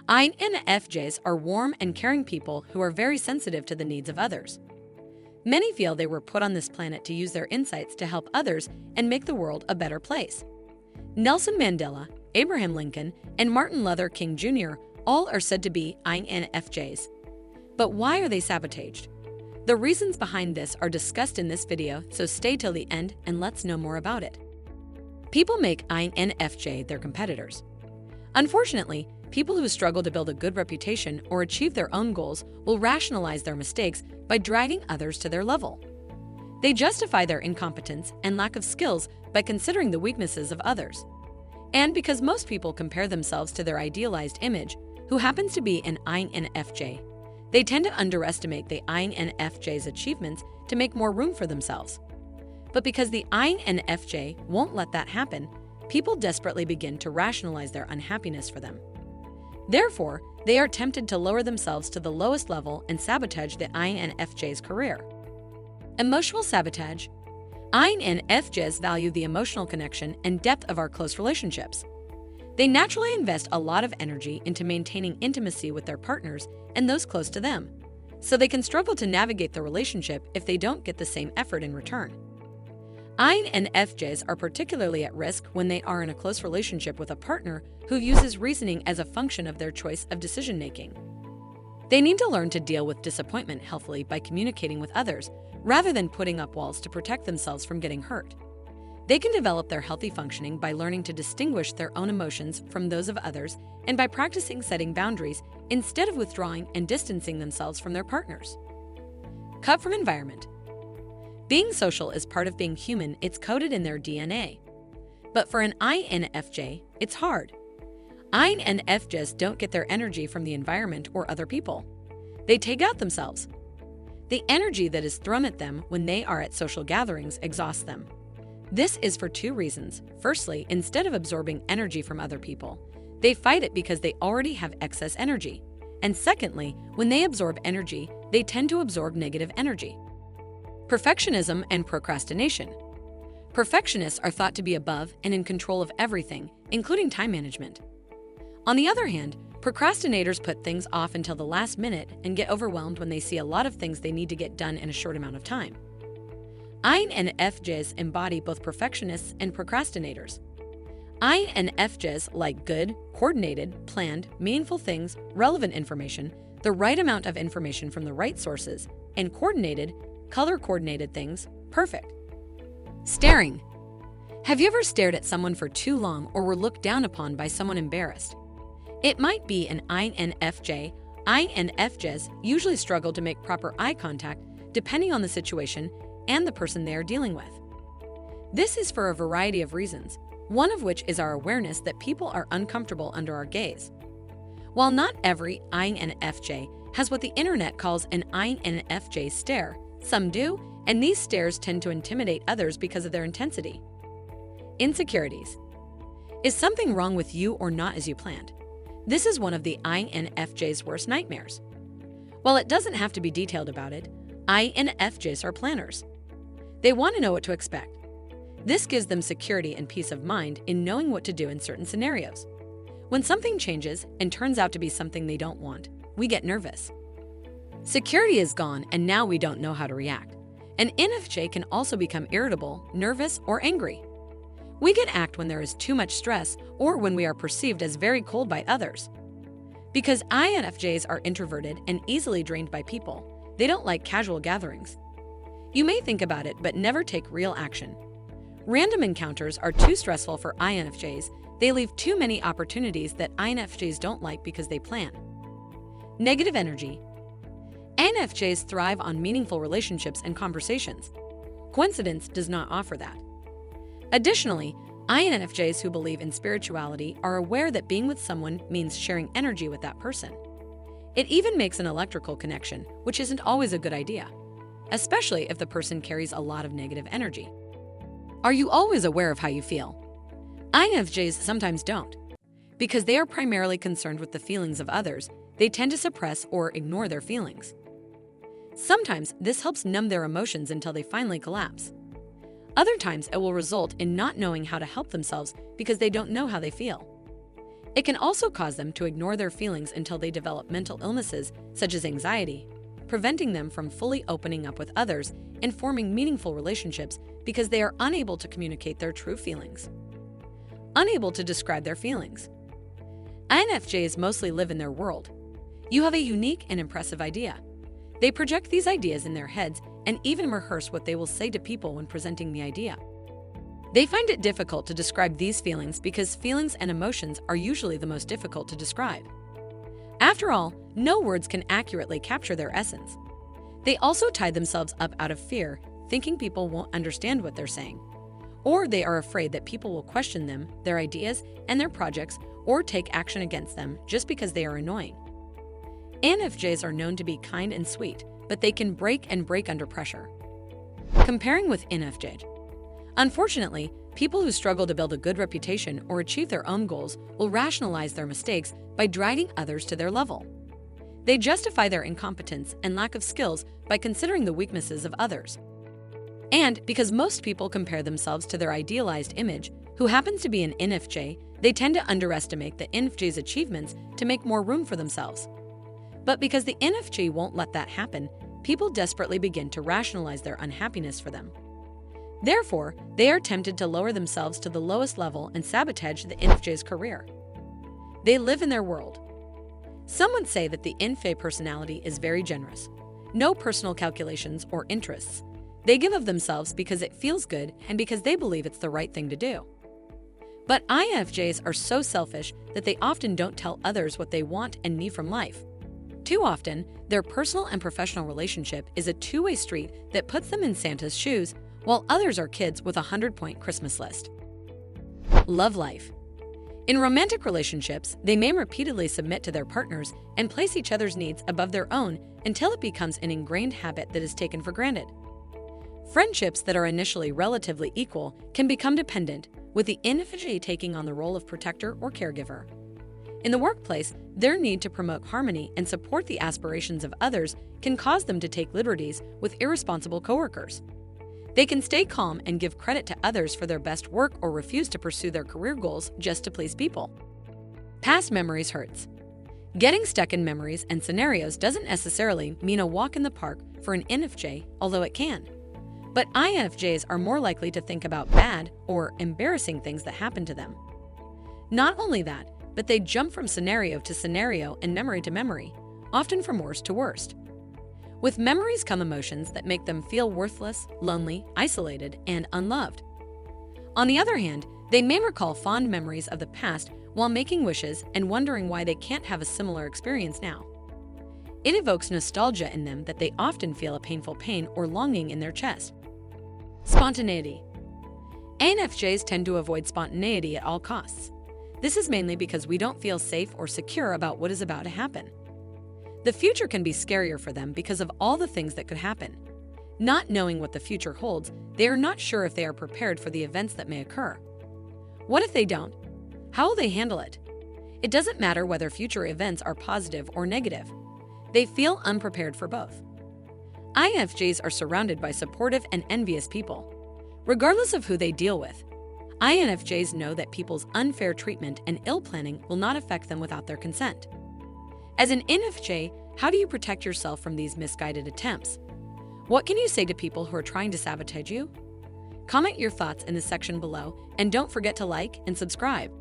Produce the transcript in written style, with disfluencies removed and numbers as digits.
INFJs are warm and caring people who are very sensitive to the needs of others. Many feel they were put on this planet to use their insights to help others and make the world a better place. Nelson Mandela, Abraham Lincoln, and Martin Luther King Jr. all are said to be INFJs. But why are they sabotaged? The reasons behind this are discussed in this video, so stay till the end and let's know more about it. People make INFJ their competitors. Unfortunately, people who struggle to build a good reputation or achieve their own goals will rationalize their mistakes by dragging others to their level. They justify their incompetence and lack of skills by considering the weaknesses of others. And because most people compare themselves to their idealized image, who happens to be an INFJ, they tend to underestimate the INFJ's achievements to make more room for themselves. But because the INFJ won't let that happen, people desperately begin to rationalize their unhappiness for them. Therefore, they are tempted to lower themselves to the lowest level and sabotage the INFJ's career. Emotional sabotage. INFJs value the emotional connection and depth of our close relationships. They naturally invest a lot of energy into maintaining intimacy with their partners and those close to them, so they can struggle to navigate the relationship if they don't get the same effort in return. INFJs are particularly at risk when they are in a close relationship with a partner who uses reasoning as a function of their choice of decision-making. They need to learn to deal with disappointment healthily by communicating with others, rather than putting up walls to protect themselves from getting hurt. They can develop their healthy functioning by learning to distinguish their own emotions from those of others and by practicing setting boundaries instead of withdrawing and distancing themselves from their partners. Cut from environment. Being social is part of being human, it's coded in their DNA. But for an INFJ, it's hard. INFJs don't get their energy from the environment or other people. They take out themselves. The energy that is thrown at them when they are at social gatherings exhausts them. This is for two reasons. Firstly, instead of absorbing energy from other people, they fight it because they already have excess energy. And secondly, when they absorb energy, they tend to absorb negative energy. Perfectionism and procrastination. Perfectionists are thought to be above and in control of everything, including time management. On the other hand, procrastinators put things off until the last minute and get overwhelmed when they see a lot of things they need to get done in a short amount of time. INFJs embody both perfectionists and procrastinators. INFJs like good, coordinated, planned, meaningful things, relevant information, the right amount of information from the right sources, and coordinated, color-coordinated things, perfect. Staring. Have you ever stared at someone for too long or were looked down upon by someone embarrassed? It might be an INFJ. INFJs usually struggle to make proper eye contact depending on the situation and the person they are dealing with. This is for a variety of reasons, one of which is our awareness that people are uncomfortable under our gaze. While not every INFJ has what the internet calls an INFJ stare, some do, and these stares tend to intimidate others because of their intensity. Insecurities. Is something wrong with you or not as you planned? This is one of the INFJ's worst nightmares. While it doesn't have to be detailed about it, INFJs are planners. They want to know what to expect. This gives them security and peace of mind in knowing what to do in certain scenarios. When something changes and turns out to be something they don't want, we get nervous. Security is gone and now we don't know how to react. An INFJ can also become irritable, nervous, or angry. We can act when there is too much stress or when we are perceived as very cold by others. Because INFJs are introverted and easily drained by people, they don't like casual gatherings. You may think about it but never take real action. Random encounters are too stressful for INFJs. They leave too many opportunities that INFJs don't like because they plan. Negative energy. INFJs thrive on meaningful relationships and conversations. Coincidence does not offer that. Additionally, INFJs who believe in spirituality are aware that being with someone means sharing energy with that person. It even makes an electrical connection, which isn't always a good idea, especially if the person carries a lot of negative energy. Are you always aware of how you feel? INFJs sometimes don't. Because they are primarily concerned with the feelings of others, they tend to suppress or ignore their feelings. Sometimes this helps numb their emotions until they finally collapse. Other times it will result in not knowing how to help themselves because they don't know how they feel. It can also cause them to ignore their feelings until they develop mental illnesses such as anxiety, preventing them from fully opening up with others and forming meaningful relationships because they are unable to communicate their true feelings. Unable to describe their feelings. INFJs mostly live in their world. You have a unique and impressive idea. They project these ideas in their heads and even rehearse what they will say to people when presenting the idea. They find it difficult to describe these feelings because feelings and emotions are usually the most difficult to describe. After all, no words can accurately capture their essence. They also tie themselves up out of fear, thinking people won't understand what they're saying. Or they are afraid that people will question them, their ideas, and their projects, or take action against them just because they are annoying. INFJs are known to be kind and sweet, but they can break under pressure. Comparing with INFJ. Unfortunately, people who struggle to build a good reputation or achieve their own goals will rationalize their mistakes by dragging others to their level. They justify their incompetence and lack of skills by considering the weaknesses of others. And because most people compare themselves to their idealized image, who happens to be an INFJ, they tend to underestimate the INFJ's achievements to make more room for themselves. But because the INFJ won't let that happen, people desperately begin to rationalize their unhappiness for them. Therefore, they are tempted to lower themselves to the lowest level and sabotage the INFJ's career. They live in their world. Some would say that the INFJ personality is very generous. No personal calculations or interests. They give of themselves because it feels good and because they believe it's the right thing to do. But INFJs are so selfish that they often don't tell others what they want and need from life. Too often, their personal and professional relationship is a two-way street that puts them in Santa's shoes, while others are kids with a 100-point Christmas list. Love life. In romantic relationships, they may repeatedly submit to their partners and place each other's needs above their own until it becomes an ingrained habit that is taken for granted. Friendships that are initially relatively equal can become dependent, with the INFJ taking on the role of protector or caregiver. In the workplace, their need to promote harmony and support the aspirations of others can cause them to take liberties with irresponsible coworkers. They can stay calm and give credit to others for their best work or refuse to pursue their career goals just to please people. Past memories hurts. Getting stuck in memories and scenarios doesn't necessarily mean a walk in the park for an INFJ, although it can. But INFJs are more likely to think about bad or embarrassing things that happened to them. Not only that, but they jump from scenario to scenario and memory to memory, often from worst to worst. With memories come emotions that make them feel worthless, lonely, isolated, and unloved. On the other hand, they may recall fond memories of the past while making wishes and wondering why they can't have a similar experience now. It evokes nostalgia in them that they often feel a painful pain or longing in their chest. Spontaneity. INFJs tend to avoid spontaneity at all costs. This is mainly because we don't feel safe or secure about what is about to happen. The future can be scarier for them because of all the things that could happen. Not knowing what the future holds, they are not sure if they are prepared for the events that may occur. What if they don't? How will they handle it? It doesn't matter whether future events are positive or negative. They feel unprepared for both. INFJs are surrounded by supportive and envious people. Regardless of who they deal with, INFJs know that people's unfair treatment and ill planning will not affect them without their consent. As an INFJ, how do you protect yourself from these misguided attempts? What can you say to people who are trying to sabotage you? Comment your thoughts in the section below and don't forget to like and subscribe.